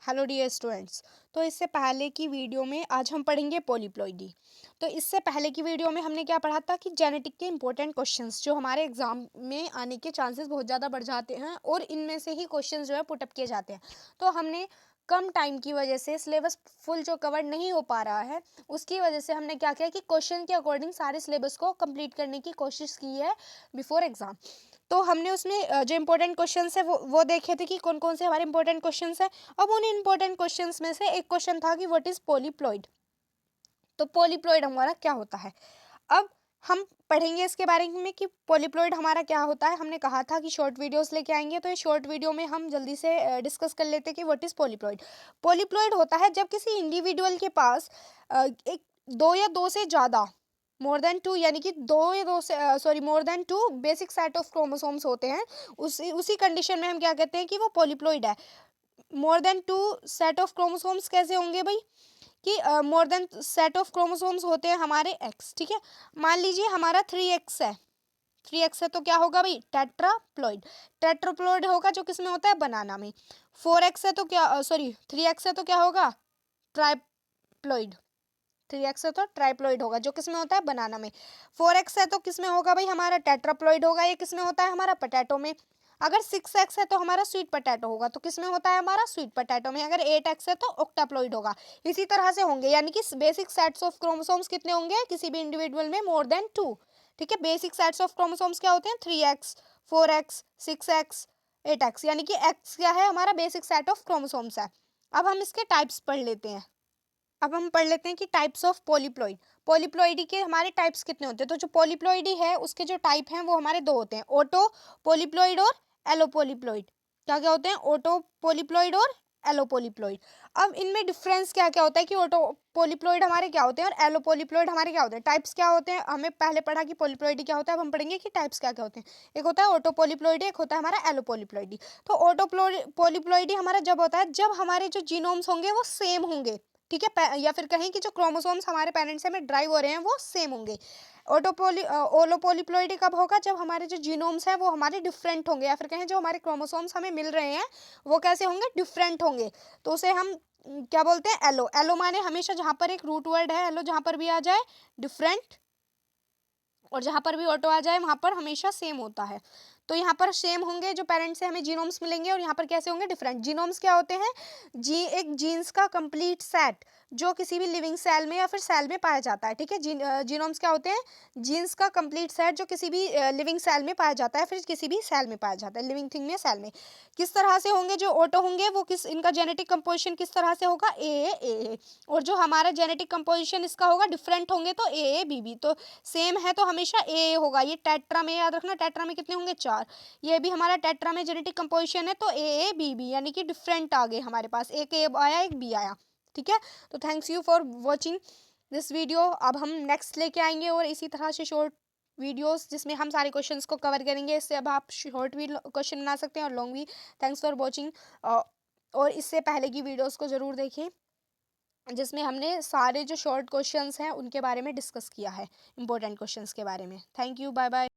Hello dear students. तो इससे पहले की वीडियो में आज हम पढ़ेंगे पॉलीप्लॉइडी। तो इससे पहले की वीडियो में हमने क्या पढ़ा था कि जेनेटिक के इंपॉर्टेंट क्वेश्चंस जो हमारे एग्जाम में आने के चांसेस बहुत ज़्यादा बढ़ जाते हैं और इनमें से ही क्वेश्चंस जो है पुटअप किए जाते हैं। तो हमने कम टाइम की वजह से सिलेबस फुल जो कवर नहीं हो पा रहा है, उसकी वजह से हमने क्या किया कि क्वेश्चन के अकॉर्डिंग सारे सिलेबस को कंप्लीट करने की कोशिश की है बिफोर एग्जाम। तो हमने उसमें जो इंपॉर्टेंट क्वेश्चंस है वो देखे थे कि कौन कौन से हमारे इंपॉर्टेंट क्वेश्चंस है। अब उन इंपॉर्टेंट क्वेश्चंस में से एक क्वेश्चन था कि व्हाट इज पॉलीप्लॉइड। तो पॉलीप्लॉइड हमारा क्या होता है, अब हम पढ़ेंगे इसके बारे में कि पॉलीप्लॉइड हमारा क्या होता है। हमने कहा था कि शॉर्ट वीडियोस लेके आएंगे, तो ये शॉर्ट वीडियो में हम जल्दी से डिस्कस कर लेते हैं कि व्हाट इज पॉलीप्लॉइड। पॉलीप्लॉइड होता है जब किसी इंडिविजुअल के पास एक दो या दो से ज़्यादा मोर देन टू, यानी कि दो या दो से more than two basic set of chromosomes होते हैं। उसी कंडीशन में हम क्या कहते हैं कि वो पॉलीप्लॉइड है। More than two set of chromosomes कैसे होंगे भाई कि more than set of chromosomes होते हैं हमारे एक्स। ठीक है, मान लीजिए हमारा 3x है। 3x है तो क्या होगा भाई, टेट्राप्लॉइड। टेट्राप्लॉइड होगा जो किसमें होता है, बनाना में। 4x है तो क्या 3x है तो क्या होगा, ट्राइप्लॉइड। 3x है तो ट्राइप्लॉइड होगा जो किसमें होता है, बनाना में। 4x है तो किसमें होगा भाई, हमारा टेट्राप्लॉइड होगा, ये किसमें होता है, हमारा पोटैटो में। अगर 6x है तो हमारा स्वीट पोटैटो होगा, तो किसमें होता है, हमारा स्वीट पोटैटो में। अगर 8x है तो ऑक्टाप्लॉइड होगा। इसी तरह से होंगे, यानी कि बेसिक सेट्स ऑफ क्रोमोसोम्स कितने होंगे किसी भी इंडिविजुअल में, मोर देन 2। ठीक है, बेसिक सेट्स ऑफ क्रोमोसोम्स क्या होते हैं, 3x, 4x, 6x, 8x, यानी कि x क्या है, हमारा बेसिक सेट ऑफ क्रोमोसोम्स है। अब हम इसके टाइप्स पढ़ लेते हैं। अब हम पढ़ लेते हैं कि टाइप्स ऑफ पॉलीप्लॉइड। पॉलीप्लॉइडी के हमारे टाइप्स कितने होते हैं। तो जो पॉलीप्लॉइडी है उसके जो टाइप हैं वो हमारे दो होते हैं, ऑटो पॉलीप्लॉइड और एलोपोलीप्लॉइड। क्या क्या होते हैं, ऑटो पॉलीप्लॉइड और एलोपोलीप्लॉइड। अब इनमें डिफरेंस क्या क्या होता है कि ऑटो पॉलीप्लॉइड हमारे क्या होते हैं और एलोपोलीप्लॉइड हमारे क्या होते हैं। टाइप्स क्या होते हैं, हमें पहले पढ़ा कि पॉलीप्लॉइडी क्या होता है, अब हम पढ़ेंगे कि टाइप्स क्या क्या होते हैं। एक होता है ऑटो पॉलीप्लॉइडी, एक होता है हमारा एलोपोलीप्लॉइडी। तो ऑटो पॉलीप्लॉइडी हमारा जब होता है जब हमारे जो जीनोम्स होंगे वो सेम होंगे। ठीक है, या फिर कहें कि जो क्रोमोसोम्स हमारे पेरेंट्स से हमें ड्राइव हो रहे हैं वो सेम होंगे। ओलोपोलीप्लॉइडी कब होगा, जब हमारे जो जीनोम्स हैं वो हमारे डिफरेंट होंगे, या फिर कहें जो हमारे क्रोमोसोम्स हमें मिल रहे हैं वो कैसे होंगे, डिफरेंट होंगे। तो उसे हम क्या बोलते हैं, एलो। एलो माने हमेशा जहां पर एक रूट वर्ड है एलो, जहां पर भी आ जाए डिफरेंट, और जहां पर भी ऑटो आ जाए वहां पर हमेशा सेम होता है। तो यहाँ पर सेम होंगे जो पेरेंट्स से हमें जीनोम्स मिलेंगे, और यहाँ पर कैसे होंगे, डिफरेंट। जीनोम्स क्या होते हैं, एक जीन्स का कंप्लीट सेट जो किसी भी लिविंग सेल में या फिर सेल में पाया जाता है। ठीक है, जीनोम्स क्या होते हैं, जीन्स का कंप्लीट सेट जो किसी भी लिविंग सेल में पाया जाता है, फिर किसी भी सेल में पाया जाता है, लिविंग थिंग में, सेल में। किस तरह से होंगे, जो ऑटो होंगे वो किस, इनका जेनेटिक कंपोजिशन किस तरह से होगा, ए। और जो हमारा जेनेटिक कंपोजिशन इसका होगा डिफरेंट होंगे तो ए बी बी। तो सेम है तो हमेशा ए होगा। ये टेट्रा में याद रखना, टेट्रा में कितने होंगे, 4। ये भी हमारा टेट्रा में जेनेटिक कंपोजिशन है तो ए बी बी, यानी कि डिफरेंट आ गए हमारे पास, एक ए आया एक बी आया। ठीक है, तो thanks you for watching this video. अब हम नेक्स्ट लेके आएंगे और इसी तरह से शॉर्ट वीडियोस जिसमें हम सारे क्वेश्चंस को कवर करेंगे। इससे अब आप शॉर्ट भी क्वेश्चन बना सकते हैं और लॉन्ग भी। Thanks for watching. और इससे पहले की वीडियोस को ज़रूर देखें जिसमें हमने सारे जो शॉर्ट क्वेश्चंस हैं उनके बारे में डिस्कस किया है, इंपॉर्टेंट क्वेश्चंस के बारे में। Thank you, bye bye.